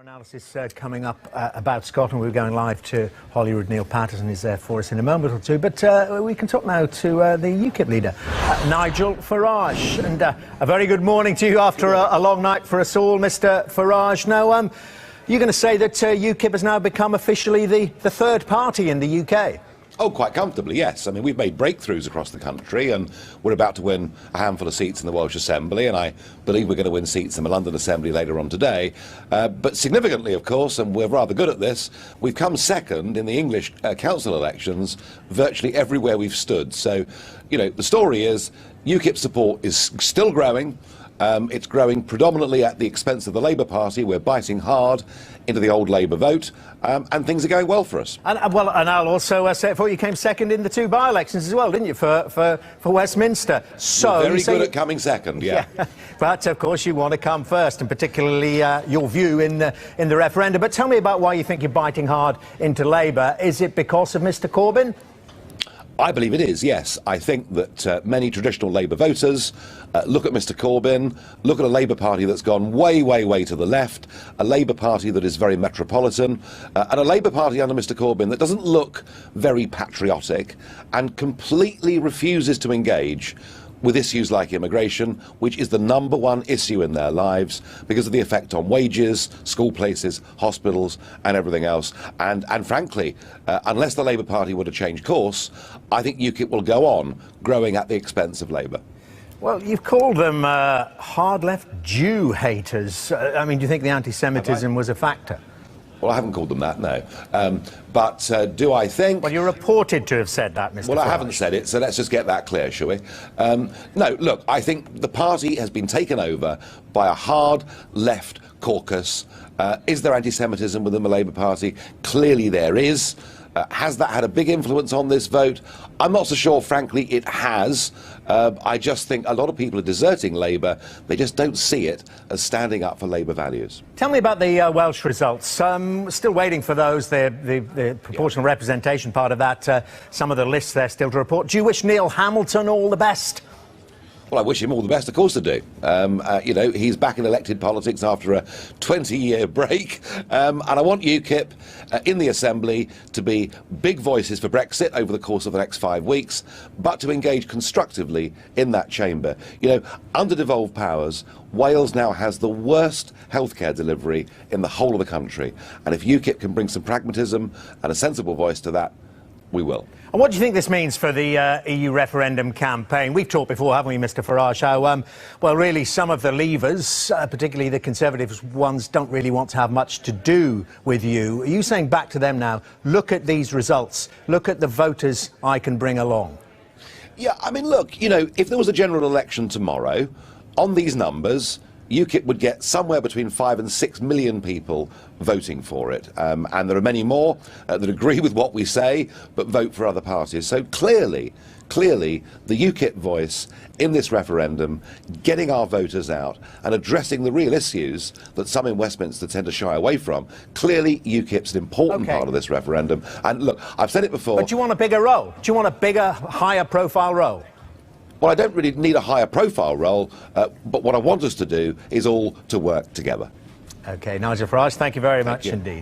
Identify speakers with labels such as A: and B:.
A: Analysis coming up about Scotland. We're going live to Holyrood. Neil Patterson is there for us in a moment or two. But we can talk now to the UKIP leader, Nigel Farage. And a very good morning to you after a long night for us all, Mr Farage. Now, you're going to say that UKIP has now become officially the third party in the UK?
B: Oh, quite comfortably, yes. I mean, we've made breakthroughs across the country, and we're about to win a handful of seats in the Welsh Assembly, and I believe we're going to win seats in the London Assembly later on today. But significantly, of course, and we're rather good at this, we've come second in the English council elections virtually everywhere we've stood. So, you know, the story is UKIP support is still growing. It's growing predominantly at the expense of the Labour Party. We're biting hard into the old Labour vote, and things are going well for us. And
A: I'll also say it for you, came second in the two by-elections as well, didn't you, for Westminster?
B: So you're very good at coming second, yeah.
A: But of course you want to come first, and particularly your view in the referendum. But tell me about why you think you're biting hard into Labour. Is it because of Mr Corbyn?
B: I believe it is, yes. I think that many traditional Labour voters look at Mr Corbyn, look at a Labour Party that's gone way, way, way to the left, a Labour Party that is very metropolitan, and a Labour Party under Mr Corbyn that doesn't look very patriotic and completely refuses to engage with issues like immigration, which is the #1 issue in their lives because of the effect on wages, school places, hospitals and everything else. And frankly, unless the Labour Party were to change course, I think UKIP will go on growing at the expense of Labour.
A: Well, you've called them hard-left Jew haters. I mean, do you think the anti-Semitism was a factor?
B: Well, I haven't called them that, no. But do I think...
A: Well, you're reported to have said that, Mr.
B: Well,
A: Farage.
B: I haven't said it, so let's just get that clear, shall we? No, look, I think the party has been taken over by a hard left caucus. Is there anti-Semitism within the Labour Party? Clearly there is. Has that had a big influence on this vote? I'm not so sure, frankly, it has. I just think a lot of people are deserting Labour. They just don't see it as standing up for Labour values.
A: Tell me about the Welsh results. Still waiting for those, the proportional representation part of that. Some of the lists there still to report. Do you wish Neil Hamilton all the best?
B: Well, I wish him all the best, of course I do. You know, he's back in elected politics after a 20-year break. And I want UKIP in the Assembly to be big voices for Brexit over the course of the next 5 weeks, but to engage constructively in that chamber. You know, under devolved powers, Wales now has the worst healthcare delivery in the whole of the country. And if UKIP can bring some pragmatism and a sensible voice to that, we will.
A: And what do you think this means for the EU referendum campaign? We've talked before, haven't we, Mr Farage, how, well, really some of the leavers, particularly the Conservative ones, don't really want to have much to do with you. Are you saying back to them now, look at these results, look at the voters I can bring along?
B: Yeah, I mean, look, you know, if there was a general election tomorrow, on these numbers, UKIP would get somewhere between 5 and 6 million people voting for it. And there are many more that agree with what we say, but vote for other parties. So clearly, the UKIP voice in this referendum, getting our voters out and addressing the real issues that some in Westminster tend to shy away from, clearly UKIP's an important part of this referendum. And look, I've said it before...
A: But do you want a bigger role? Do you want a bigger, higher profile role?
B: Well, I don't really need a higher profile role, but what I want us to do is all to work together.
A: OK, Nigel Farage, thank you very much indeed.